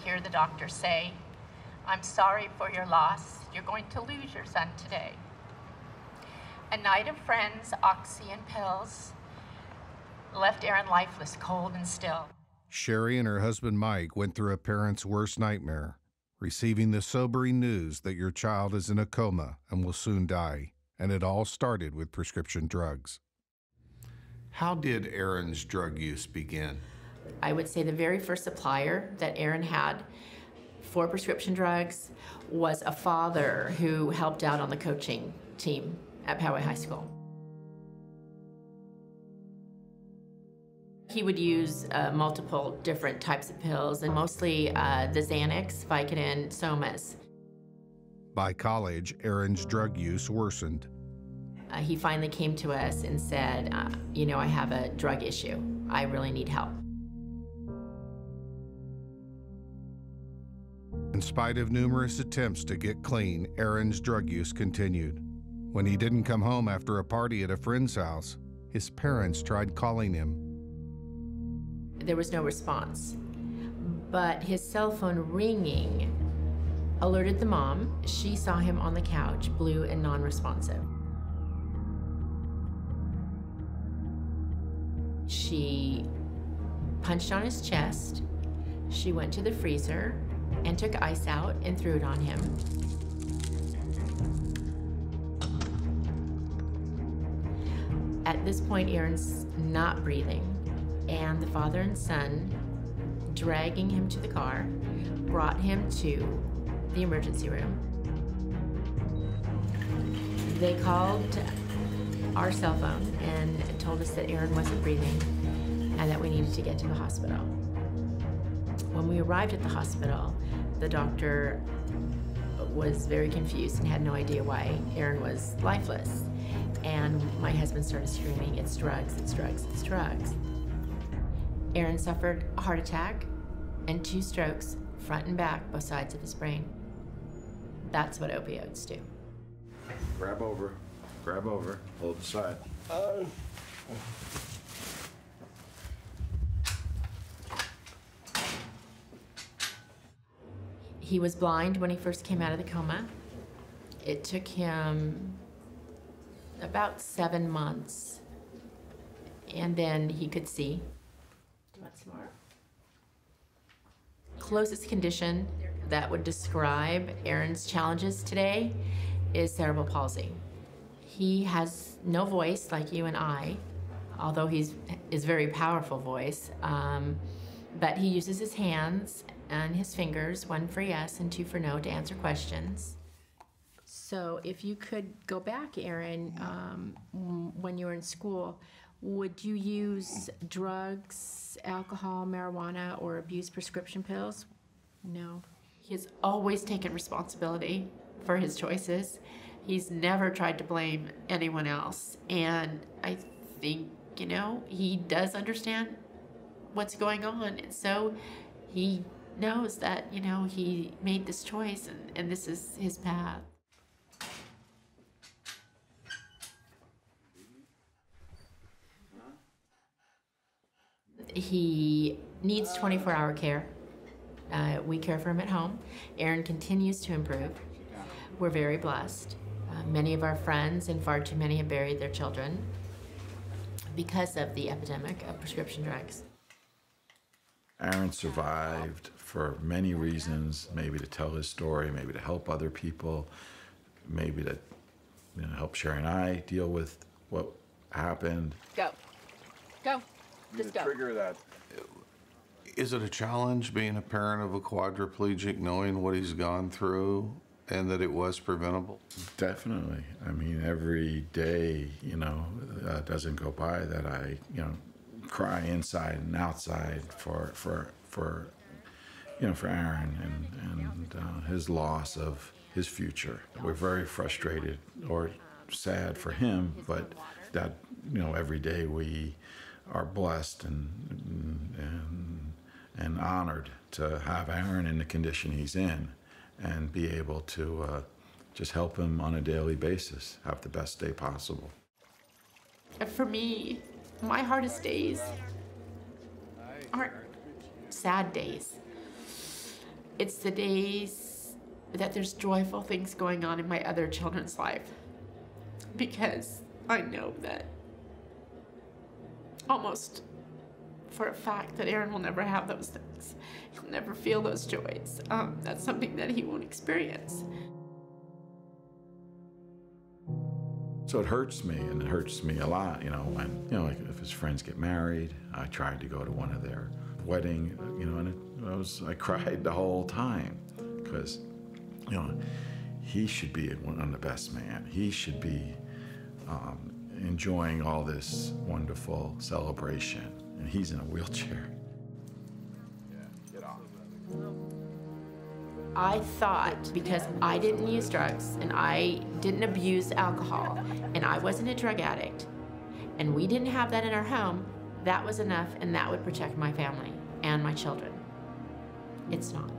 hear the doctor say, "I'm sorry for your loss. You're going to lose your son today." A night of friends, oxy, and pills left Aaron lifeless, cold and still. Sherry and her husband Mike went through a parent's worst nightmare, receiving the sobering news that your child is in a coma and will soon die, and it all started with prescription drugs. How did Aaron's drug use begin? I would say the very first supplier that Aaron had for prescription drugs was a father who helped out on the coaching team at Poway High School. He would use multiple different types of pills, and mostly the Xanax, Vicodin, Somas. By college, Aaron's drug use worsened. He finally came to us and said, you know, I have a drug issue. I really need help. In spite of numerous attempts to get clean, Aaron's drug use continued. When he didn't come home after a party at a friend's house, his parents tried calling him. There was no response, but his cell phone ringing alerted the mom. She saw him on the couch, blue and non-responsive. She punched on his chest. She went to the freezer and took ice out and threw it on him. At this point, Aaron's not breathing, and the father and son, dragging him to the car, brought him to the emergency room. They called our cell phone and told us that Aaron wasn't breathing and that we needed to get to the hospital. When we arrived at the hospital, the doctor was very confused and had no idea why Aaron was lifeless. And my husband started screaming, "It's drugs, it's drugs, it's drugs." Aaron suffered a heart attack and 2 strokes, front and back, both sides of his brain. That's what opioids do. Grab over, hold the side. He was blind when he first came out of the coma. It took him about 7 months, and then he could see. What's more? Closest condition that would describe Aaron's challenges today is cerebral palsy. He has no voice like you and I, although his very powerful voice, but he uses his hands and his fingers, 1 for yes and 2 for no, to answer questions. So if you could go back, Aaron, when you were in school, would you use drugs, alcohol, marijuana, or abuse prescription pills? No. He has always taken responsibility for his choices. He's never tried to blame anyone else. And I think, you know, he does understand what's going on. And so he knows that, you know, he made this choice and this is his path. He needs 24-hour care. We care for him at home. Aaron continues to improve. We're very blessed. Many of our friends and far too many have buried their children because of the epidemic of prescription drugs. Aaron survived for many reasons, maybe to tell his story, maybe to help other people, maybe to help Sherry and I deal with what happened. Go. Just go. Trigger that. Is it a challenge being a parent of a quadriplegic, knowing what he's gone through and that it was preventable? Definitely. I mean, every day, doesn't go by that I, cry inside and outside for Aaron and his loss of his future. We're very frustrated or sad for him, but that, every day we are blessed and honored to have Aaron in the condition he's in and be able to just help him on a daily basis, have the best day possible. For me, my hardest days aren't sad days. It's the days that there's joyful things going on in my other children's life, because I know that almost for a fact that Aaron will never have those things. He'll never feel those joys. That's something that he won't experience. So it hurts me, and it hurts me a lot, when, like if his friends get married. I tried to go to one of their wedding, and I cried the whole time, because, he should be one of the best man. He should be enjoying all this wonderful celebration, and he's in a wheelchair. I thought because I didn't use drugs and I didn't abuse alcohol and I wasn't a drug addict and we didn't have that in our home, that was enough and that would protect my family and my children. It's not.